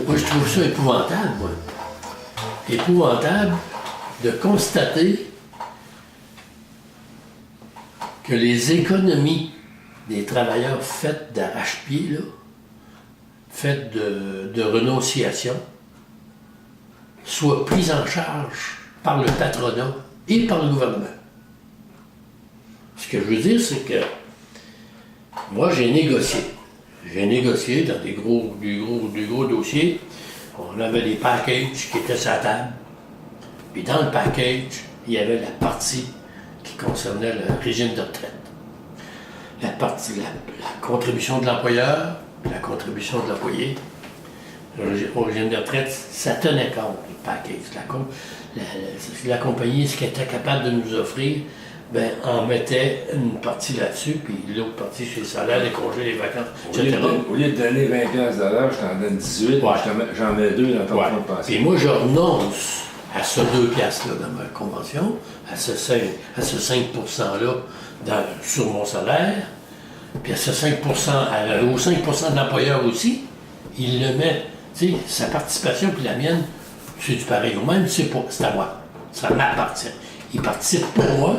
Moi, je trouve ça épouvantable, moi. Épouvantable de constater que les économies des travailleurs faites d'arrache-pied, là, faites de renonciation, soient prises en charge par le patronat et par le gouvernement. Ce que je veux dire, c'est que moi, j'ai négocié. J'ai négocié dans des gros dossiers. On avait des packages qui étaient sur la table. Puis dans le package, il y avait la partie qui concernait le régime de retraite. La contribution de l'employeur, la contribution de l'employé. Au régime de retraite, ça tenait compte du package. La compagnie, ce qu'elle était capable de nous offrir, ben, on mettait une partie là-dessus, puis l'autre partie sur les salaires, les congés, les vacances, etc. Au lieu de donner 20$ je t'en donne 18, ouais. J'en mets 2 dans ton fonds de pension. Puis moi, je renonce à ce 2$ là dans ma convention, à ce 5%-là sur mon salaire, puis à ce 5%, aux 5% de l'employeur aussi, il le met, tu sais, sa participation puis la mienne, c'est du pareil au même, c'est à moi, ça m'appartient. Il participe pour moi,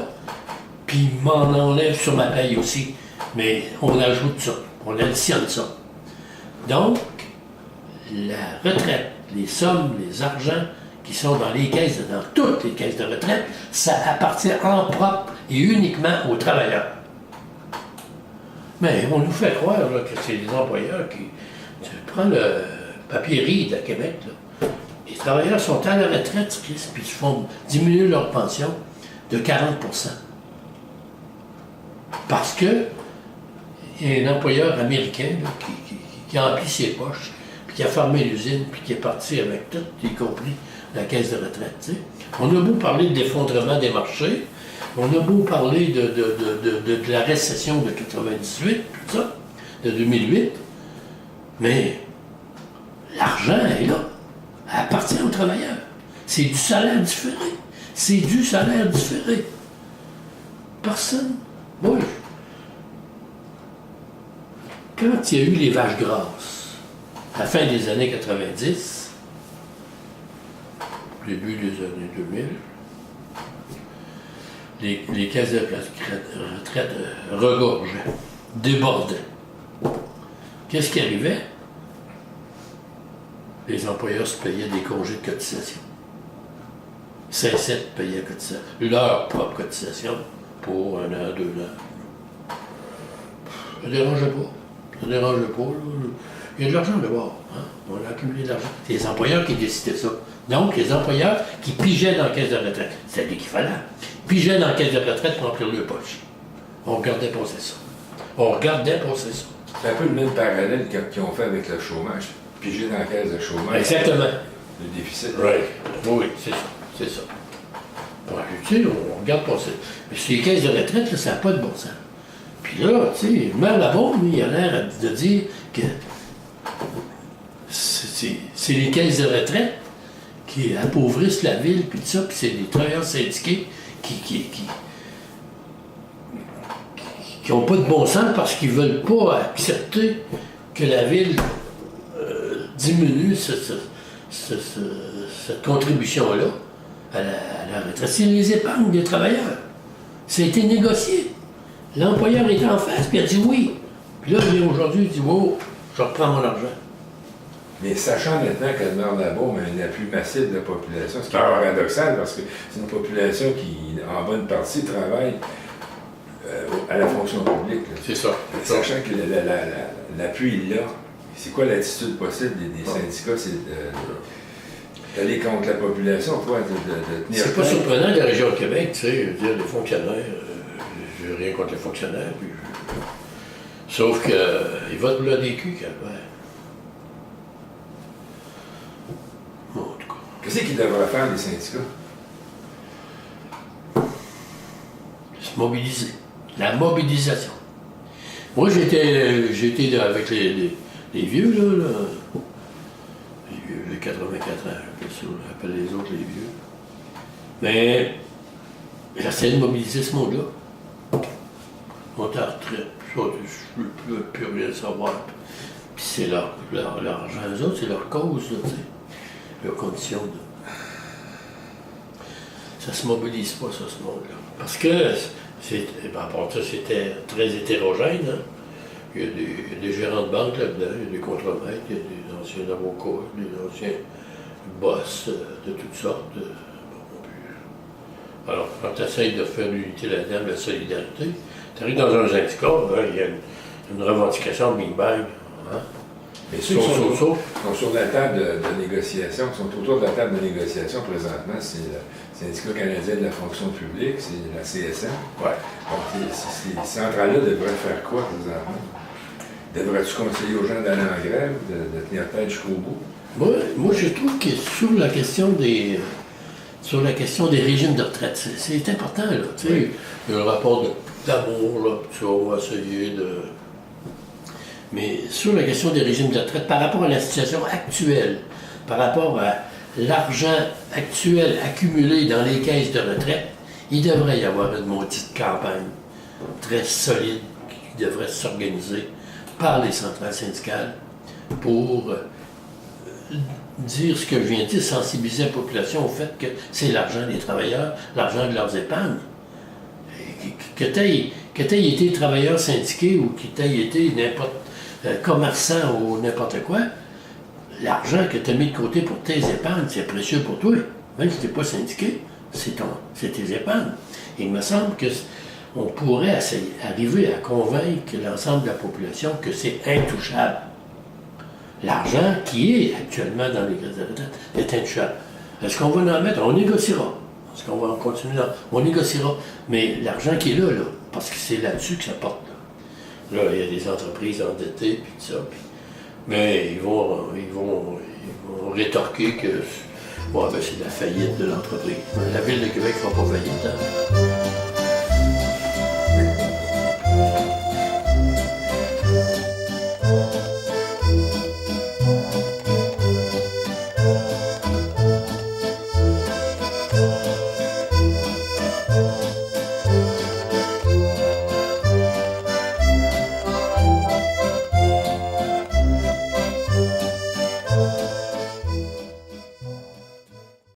puis il m'en enlève sur ma paye aussi, mais on ajoute ça, on additionne ça. Donc, la retraite, les sommes, les argents qui sont dans les caisses, dans toutes les caisses de retraite, ça appartient en propre et uniquement aux travailleurs. Mais on nous fait croire là, que c'est les employeurs qui... Tu prends le papier RID à Québec, là. Les travailleurs sont à la retraite, puis ils font diminuer leur pension de 40%. Parce que il y a un employeur américain là, qui a empli ses poches, puis qui a fermé l'usine, puis qui est parti avec tout, y compris la caisse de retraite. T'sais. On a beau parler de l'effondrement des marchés, on a beau parler de la récession de 98, tout ça, de 2008, mais l'argent est là. Elle appartient aux travailleurs. C'est du salaire différé. C'est du salaire différé. Personne. Moi, quand il y a eu les vaches grasses, à la fin des années 90, début des années 2000, les caisses de retraite regorgeaient, débordaient. Qu'est-ce qui arrivait? Les employeurs se payaient des congés de cotisation. Cessaient de payer la cotisation, leur propre cotisation pour 1 an, 2 ans. Ça ne dérangeait pas. Ça ne dérangeait pas. Là. Il y a de l'argent d'abord. Hein? On a accumulé de l'argent. C'est les employeurs qui décidaient ça. Donc, les employeurs qui pigeaient dans la caisse de retraite, c'était l'équivalent, pigeaient dans la caisse de retraite pour remplir leur poche. On regardait passer ça. On regardait passer ça. C'est un peu le même parallèle qu'ils ont fait avec le chômage. Piger dans la caisse de chômage. Exactement. Le déficit. Right. Oui, c'est ça. C'est ça. Ouais, tu sais, on regarde passer. Mais sur les caisses de retraite, là, ça n'a pas de bon sens. Puis là, tu sais, le maire Labaume, il a l'air de dire que c'est les caisses de retraite qui appauvrissent la ville, puis tout ça, puis c'est les travailleurs syndiqués qui n'ont pas de bon sens parce qu'ils ne veulent pas accepter que la ville diminue cette contribution-là à la retraite. C'est les épargnes des travailleurs. Ça a été négocié. L'employeur était en face, puis il a dit oui. Puis là, aujourd'hui, il dit wow, je reprends mon argent. Mais sachant maintenant que le maire Labaume a un appui massif de la population, ce qui est paradoxal parce que c'est une population qui, en bonne partie, travaille à la fonction publique. Là. C'est ça. Sachant que l'appui est là, c'est quoi l'attitude possible des syndicats? C'est d'aller contre la population, quoi, de tenir. C'est pas surprenant de la région de Québec, tu sais, dire les fonctionnaires, j'ai rien contre les fonctionnaires, puis, sauf qu'ils votent pour l'ADQ, Calvaire. Bon, en tout cas. Qu'est-ce qu'ils devraient faire, les syndicats? Se mobiliser. La mobilisation. Moi, j'étais avec les vieux, là. Les vieux, j'ai 84 ans, j'appelle les autres les vieux. Mais j'essaie de mobiliser ce monde-là. On est en retraite, je ne veux plus rien savoir. Puis c'est leur argent, eux autres, c'est leur cause, là, tu sais, leurs conditions. Là. Ça se mobilise pas, ça, ce monde-là. Parce que, à part ça, c'était très hétérogène. Hein. Il y a des gérants de banque là-dedans, il y a des contremaîtres, il y a des anciens avocats, des anciens boss de toutes sortes. Alors, quand tu essaies de faire l'unité là-dedans, la solidarité, tu arrives dans un syndicat, hein, il y a une revendication de Big Bang. Hein? Mais ceux qui sont sur la table de négociation, qui sont autour de la table de négociation présentement, c'est le Syndicat canadien de la fonction publique, c'est la CSN. Ouais. Donc, ces centrales-là devraient faire quoi présentement? Devrais-tu conseiller aux gens d'aller en grève, de tenir tête jusqu'au bout? Moi, je trouve que sur la question des régimes de retraite, c'est important, là. Tu sais, oui. Il y a un rapport d'amour, là, tu vois, on va essayer de... Mais sur la question des régimes de retraite, par rapport à la situation actuelle, par rapport à l'argent actuel accumulé dans les caisses de retraite, il devrait y avoir une maudite campagne très solide qui devrait s'organiser par les centrales syndicales pour dire ce que je viens de dire, sensibiliser la population au fait que c'est l'argent des travailleurs, l'argent de leurs épargnes. Que tu aies été travailleur syndiqué ou que tu aies été n'importe commerçant ou n'importe quoi, l'argent que tu as mis de côté pour tes épargnes, c'est précieux pour toi. Même si tu n'es pas syndiqué, c'est tes épargnes. Et il me semble qu'on pourrait arriver à convaincre l'ensemble de la population que c'est intouchable. L'argent qui est actuellement dans les caisses de retraite est intouchable. Est-ce qu'on va en mettre? On négociera. Est-ce qu'on va en continuer? On négociera. Mais l'argent qui est là, parce que c'est là-dessus que ça porte. Là, il y a des entreprises endettées, puis tout ça. Mais ils vont rétorquer que c'est la faillite de l'entreprise. La Ville de Québec ne fera pas faillite. Hein?